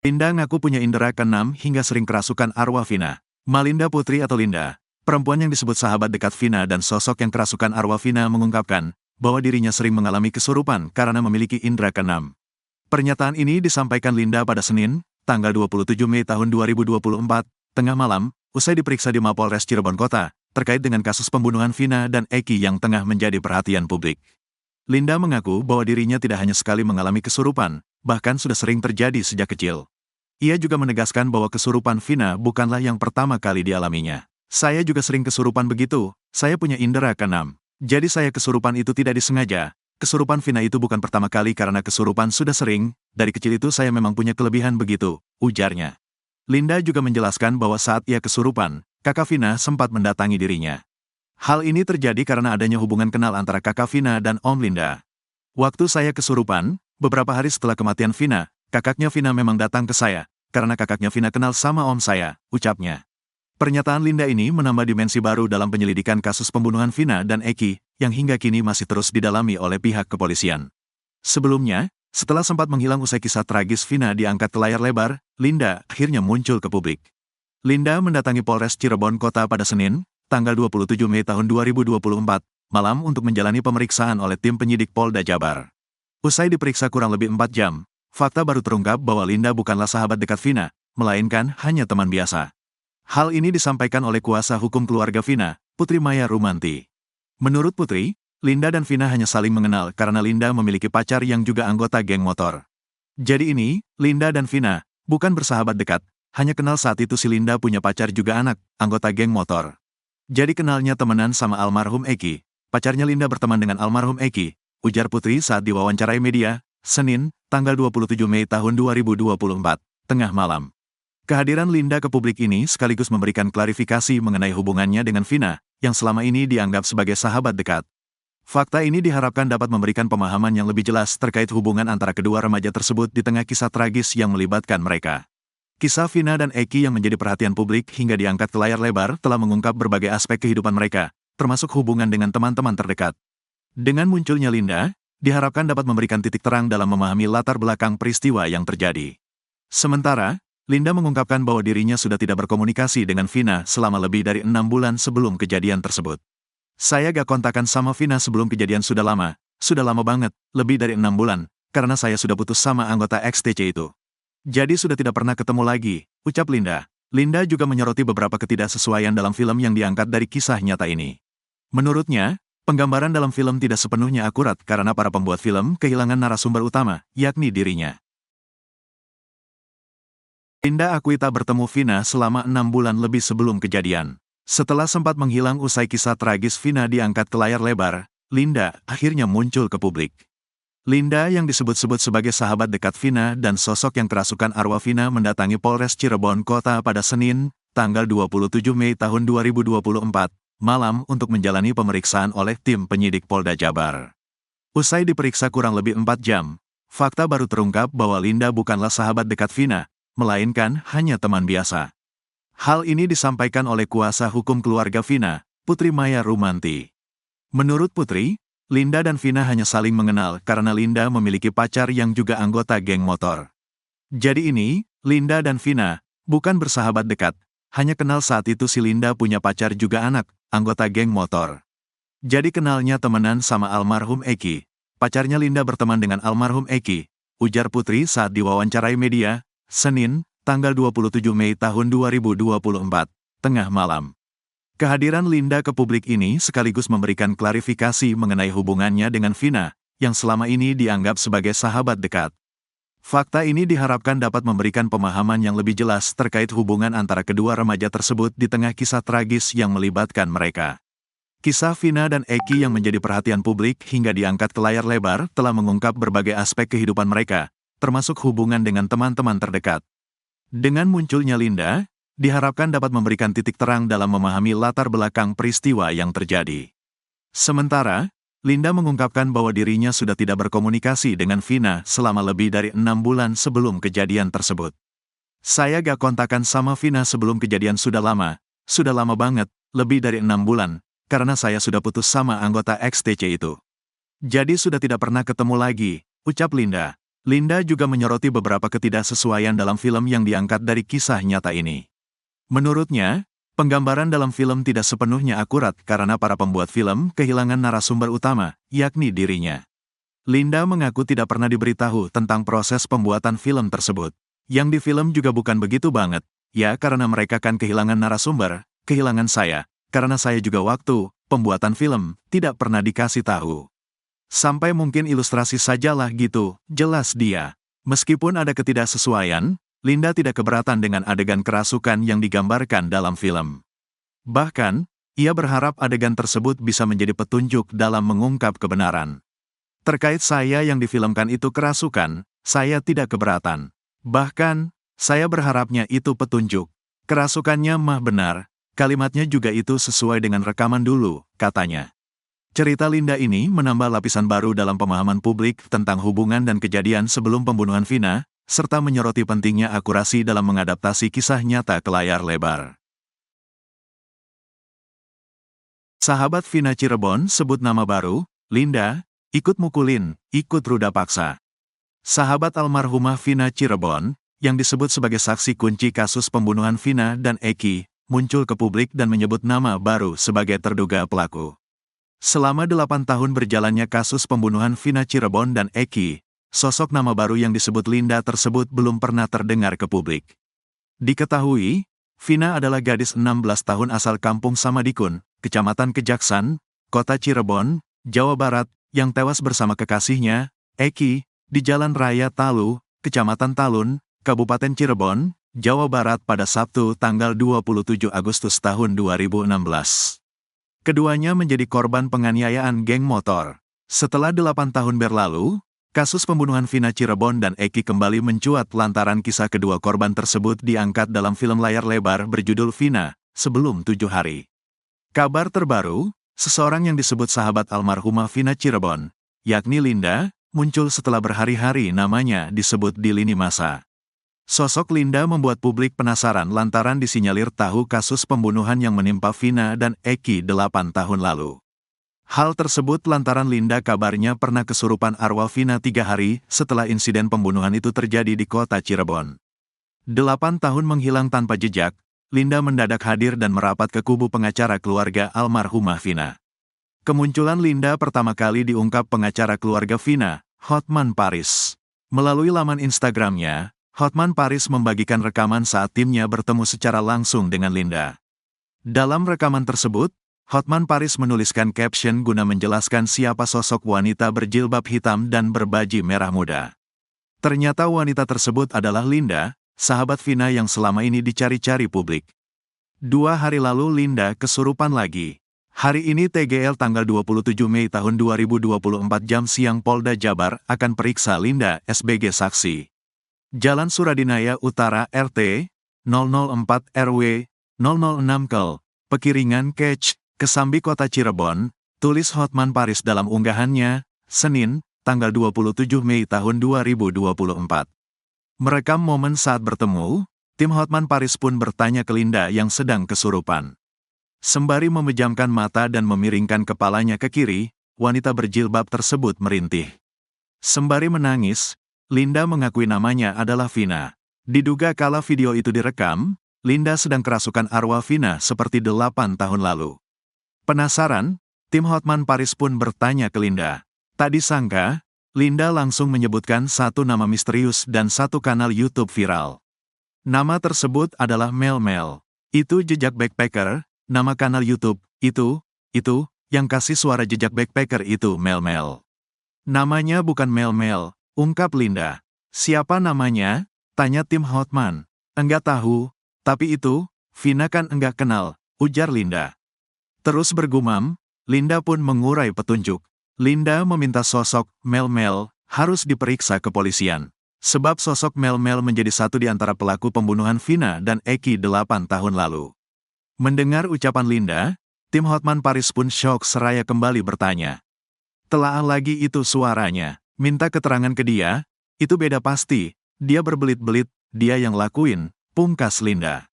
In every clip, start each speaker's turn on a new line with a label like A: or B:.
A: Linda ngaku punya indera keenam hingga sering kerasukan arwah Vina. Malinda Putri atau Linda, perempuan yang disebut sahabat dekat Vina dan sosok yang kerasukan arwah Vina mengungkapkan bahwa dirinya sering mengalami kesurupan karena memiliki indera keenam. Pernyataan ini disampaikan Linda pada Senin, tanggal 27 Mei tahun 2024, tengah malam, usai diperiksa di Mapolres Cirebon Kota, terkait dengan kasus pembunuhan Vina dan Eki yang tengah menjadi perhatian publik. Linda mengaku bahwa dirinya tidak hanya sekali mengalami kesurupan, bahkan sudah sering terjadi sejak kecil. Ia juga menegaskan bahwa kesurupan Vina bukanlah yang pertama kali dialaminya. Saya juga sering kesurupan begitu, saya punya indera keenam. Jadi saya kesurupan itu tidak disengaja. Kesurupan Vina itu bukan pertama kali karena kesurupan sudah sering, dari kecil itu saya memang punya kelebihan begitu, ujarnya. Linda juga menjelaskan bahwa saat ia kesurupan, kakak Vina sempat mendatangi dirinya. Hal ini terjadi karena adanya hubungan kenal antara kakak Vina dan Om Linda. Waktu saya kesurupan, beberapa hari setelah kematian Vina, kakaknya Vina memang datang ke saya, karena kakaknya Vina kenal sama om saya, ucapnya. Pernyataan Linda ini menambah dimensi baru dalam penyelidikan kasus pembunuhan Vina dan Eki, yang hingga kini masih terus didalami oleh pihak kepolisian. Sebelumnya, setelah sempat menghilang usai kisah tragis Vina diangkat ke layar lebar, Linda akhirnya muncul ke publik. Linda mendatangi Polres Cirebon Kota pada Senin, tanggal 27 Mei tahun 2024, malam untuk menjalani pemeriksaan oleh tim penyidik Polda Jabar. Usai diperiksa kurang lebih 4 jam, fakta baru terungkap bahwa Linda bukanlah sahabat dekat Vina, melainkan hanya teman biasa. Hal ini disampaikan oleh kuasa hukum keluarga Vina, Putri Maya Rumanti. Menurut Putri, Linda dan Vina hanya saling mengenal karena Linda memiliki pacar yang juga anggota geng motor. Jadi ini, Linda dan Vina, bukan bersahabat dekat, hanya kenal saat itu si Linda punya pacar juga anak, anggota geng motor. Jadi kenalnya temenan sama almarhum Eki, pacarnya Linda berteman dengan almarhum Eki, ujar Putri saat diwawancarai media, Senin, tanggal 27 Mei tahun 2024, tengah malam. Kehadiran Linda ke publik ini sekaligus memberikan klarifikasi mengenai hubungannya dengan Vina, yang selama ini dianggap sebagai sahabat dekat. Fakta ini diharapkan dapat memberikan pemahaman yang lebih jelas terkait hubungan antara kedua remaja tersebut di tengah kisah tragis yang melibatkan mereka. Kisah Vina dan Eki yang menjadi perhatian publik hingga diangkat ke layar lebar telah mengungkap berbagai aspek kehidupan mereka, termasuk hubungan dengan teman-teman terdekat. Dengan munculnya Linda, diharapkan dapat memberikan titik terang dalam memahami latar belakang peristiwa yang terjadi. Sementara, Linda mengungkapkan bahwa dirinya sudah tidak berkomunikasi dengan Vina selama lebih dari 6 bulan sebelum kejadian tersebut. Saya gak kontakan sama Vina sebelum kejadian sudah lama banget, lebih dari 6 bulan, karena saya sudah putus sama anggota XTC itu. Jadi sudah tidak pernah ketemu lagi, ucap Linda. Linda juga menyoroti beberapa ketidaksesuaian dalam film yang diangkat dari kisah nyata ini. Menurutnya, penggambaran dalam film tidak sepenuhnya akurat karena para pembuat film kehilangan narasumber utama, yakni dirinya. Linda akui tak bertemu Vina selama 6 bulan lebih sebelum kejadian. Setelah sempat menghilang usai kisah tragis Vina diangkat ke layar lebar, Linda akhirnya muncul ke publik. Linda yang disebut-sebut sebagai sahabat dekat Vina dan sosok yang kerasukan arwah Vina mendatangi Polres Cirebon Kota pada Senin, tanggal 27 Mei tahun 2024, malam untuk menjalani pemeriksaan oleh tim penyidik Polda Jabar. Usai diperiksa kurang lebih 4 jam, fakta baru terungkap bahwa Linda bukanlah sahabat dekat Vina, melainkan hanya teman biasa. Hal ini disampaikan oleh kuasa hukum keluarga Vina, Putri Maya Rumanti. Menurut Putri, Linda dan Vina hanya saling mengenal karena Linda memiliki pacar yang juga anggota geng motor. Jadi ini, Linda dan Vina, bukan bersahabat dekat, hanya kenal saat itu si Linda punya pacar juga anak, anggota geng motor. Jadi kenalnya temenan sama almarhum Eki, pacarnya Linda berteman dengan almarhum Eki, ujar Putri saat diwawancarai media, Senin, tanggal 27 Mei tahun 2024, tengah malam. Kehadiran Linda ke publik ini sekaligus memberikan klarifikasi mengenai hubungannya dengan Vina, yang selama ini dianggap sebagai sahabat dekat. Fakta ini diharapkan dapat memberikan pemahaman yang lebih jelas terkait hubungan antara kedua remaja tersebut di tengah kisah tragis yang melibatkan mereka. Kisah Vina dan Eki yang menjadi perhatian publik hingga diangkat ke layar lebar telah mengungkap berbagai aspek kehidupan mereka, termasuk hubungan dengan teman-teman terdekat. Dengan munculnya Linda, diharapkan dapat memberikan titik terang dalam memahami latar belakang peristiwa yang terjadi. Sementara, Linda mengungkapkan bahwa dirinya sudah tidak berkomunikasi dengan Vina selama lebih dari 6 bulan sebelum kejadian tersebut. Saya gak kontakan sama Vina sebelum kejadian sudah lama banget, lebih dari 6 bulan, karena saya sudah putus sama anggota XTC itu. Jadi sudah tidak pernah ketemu lagi, ucap Linda. Linda juga menyoroti beberapa ketidaksesuaian dalam film yang diangkat dari kisah nyata ini. Menurutnya, penggambaran dalam film tidak sepenuhnya akurat karena para pembuat film kehilangan narasumber utama, yakni dirinya. Linda mengaku tidak pernah diberitahu tentang proses pembuatan film tersebut. Yang di film juga bukan begitu banget, ya karena mereka kan kehilangan narasumber, kehilangan saya, karena saya juga waktu pembuatan film tidak pernah dikasih tahu. Sampai mungkin ilustrasi sajalah gitu, jelas dia. Meskipun ada ketidaksesuaian, Linda tidak keberatan dengan adegan kerasukan yang digambarkan dalam film. Bahkan, ia berharap adegan tersebut bisa menjadi petunjuk dalam mengungkap kebenaran. Terkait saya yang difilmkan itu kerasukan, saya tidak keberatan. Bahkan, saya berharapnya itu petunjuk. Kerasukannya mah benar, kalimatnya juga itu sesuai dengan rekaman dulu, katanya. Cerita Linda ini menambah lapisan baru dalam pemahaman publik tentang hubungan dan kejadian sebelum pembunuhan Vina, serta menyoroti pentingnya akurasi dalam mengadaptasi kisah nyata ke layar lebar. Sahabat Vina Cirebon sebut nama baru, Linda, ikut mukulin, ikut ruda paksa. Sahabat almarhumah Vina Cirebon, yang disebut sebagai saksi kunci kasus pembunuhan Vina dan Eki, muncul ke publik dan menyebut nama baru sebagai terduga pelaku. Selama 8 tahun berjalannya kasus pembunuhan Vina Cirebon dan Eki, sosok nama baru yang disebut Linda tersebut belum pernah terdengar ke publik. Diketahui, Vina adalah gadis 16 tahun asal kampung Samadikun, Kecamatan Kejaksan, Kota Cirebon, Jawa Barat, yang tewas bersama kekasihnya, Eki, di Jalan Raya Talu, Kecamatan Talun, Kabupaten Cirebon, Jawa Barat pada Sabtu tanggal 27 Agustus tahun 2016. Keduanya menjadi korban penganiayaan geng motor. Setelah 8 tahun berlalu, kasus pembunuhan Vina Cirebon dan Eki kembali mencuat lantaran kisah kedua korban tersebut diangkat dalam film layar lebar berjudul Vina, Sebelum 7 Hari. Kabar terbaru, seseorang yang disebut sahabat almarhumah Vina Cirebon, yakni Linda, muncul setelah berhari-hari namanya disebut di lini masa. Sosok Linda membuat publik penasaran lantaran disinyalir tahu kasus pembunuhan yang menimpa Vina dan Eki 8 tahun lalu. Hal tersebut lantaran Linda kabarnya pernah kesurupan arwah Vina 3 hari setelah insiden pembunuhan itu terjadi di kota Cirebon. 8 tahun menghilang tanpa jejak, Linda mendadak hadir dan merapat ke kubu pengacara keluarga almarhumah Vina. Kemunculan Linda pertama kali diungkap pengacara keluarga Vina, Hotman Paris. Melalui laman Instagramnya, Hotman Paris membagikan rekaman saat timnya bertemu secara langsung dengan Linda. Dalam rekaman tersebut, Hotman Paris menuliskan caption guna menjelaskan siapa sosok wanita berjilbab hitam dan berbaju merah muda. Ternyata wanita tersebut adalah Linda, sahabat Vina yang selama ini dicari-cari publik. 2 hari lalu Linda kesurupan lagi. Hari ini TGL tanggal 27 Mei tahun 2024 jam siang Polda Jabar akan periksa Linda SBG saksi. Jalan Suradinaya Utara RT 004 RW 006 Kel, Pekiringan Kec, Kesambi Kota Cirebon, tulis Hotman Paris dalam unggahannya, Senin, tanggal 27 Mei tahun 2024. Merekam momen saat bertemu, tim Hotman Paris pun bertanya ke Linda yang sedang kesurupan. Sembari memejamkan mata dan memiringkan kepalanya ke kiri, wanita berjilbab tersebut merintih. Sembari menangis, Linda mengakui namanya adalah Vina. Diduga kala video itu direkam, Linda sedang kerasukan arwah Vina seperti 8 tahun lalu. Penasaran, tim Hotman Paris pun bertanya ke Linda. Tak disangka, Linda langsung menyebutkan satu nama misterius dan satu kanal YouTube viral. Nama tersebut adalah Mel Mel. Itu jejak backpacker, nama kanal YouTube, itu, yang kasih suara jejak backpacker itu Mel Mel. Namanya bukan Mel Mel. Ungkap Linda. Siapa namanya? Tanya tim Hotman. Enggak tahu, tapi itu, Vina kan enggak kenal, ujar Linda. Terus bergumam, Linda pun mengurai petunjuk. Linda meminta sosok Mel Mel harus diperiksa kepolisian. Sebab sosok Mel Mel menjadi satu di antara pelaku pembunuhan Vina dan Eki 8 tahun lalu. Mendengar ucapan Linda, tim Hotman Paris pun syok seraya kembali bertanya. Telaah lagi itu suaranya. Minta keterangan ke dia, itu beda pasti, dia berbelit-belit, dia yang lakuin, pungkas Linda.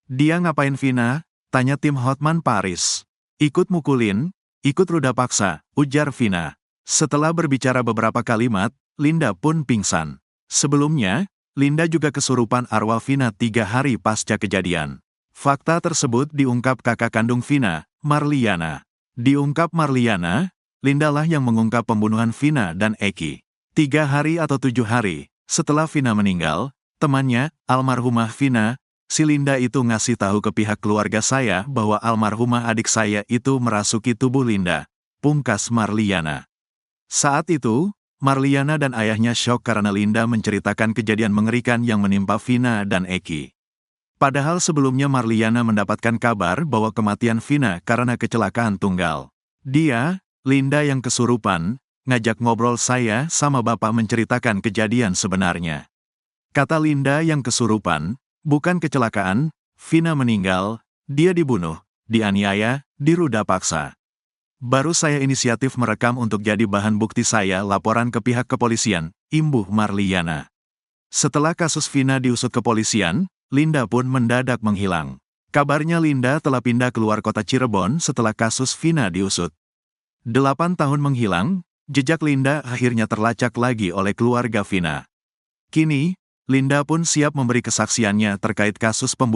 A: Dia ngapain Vina? Tanya tim Hotman Paris. Ikut mukulin, ikut ruda paksa, ujar Vina. Setelah berbicara beberapa kalimat, Linda pun pingsan. Sebelumnya, Linda juga kesurupan arwah Vina 3 hari pasca kejadian. Fakta tersebut diungkap kakak kandung Vina, Marliana. Diungkap Marliana, Linda lah yang mengungkap pembunuhan Vina dan Eki. 3 hari atau 7 hari setelah Vina meninggal, temannya, almarhumah Vina, si Linda itu ngasih tahu ke pihak keluarga saya bahwa almarhumah adik saya itu merasuki tubuh Linda, pungkas Marliana. Saat itu, Marliana dan ayahnya syok karena Linda menceritakan kejadian mengerikan yang menimpa Vina dan Eki. Padahal sebelumnya Marliana mendapatkan kabar bahwa kematian Vina karena kecelakaan tunggal. Dia, Linda yang kesurupan, ngajak ngobrol saya sama bapak menceritakan kejadian sebenarnya. Kata Linda yang kesurupan, bukan kecelakaan, Vina meninggal, dia dibunuh, dianiaya, diruda paksa. Baru saya inisiatif merekam untuk jadi bahan bukti saya laporan ke pihak kepolisian, imbuh Marliana. Setelah kasus Vina diusut kepolisian, Linda pun mendadak menghilang. Kabarnya Linda telah pindah keluar kota Cirebon setelah kasus Vina diusut. 8 tahun menghilang, jejak Linda akhirnya terlacak lagi oleh keluarga Vina. Kini, Linda pun siap memberi kesaksiannya terkait kasus pembunuhan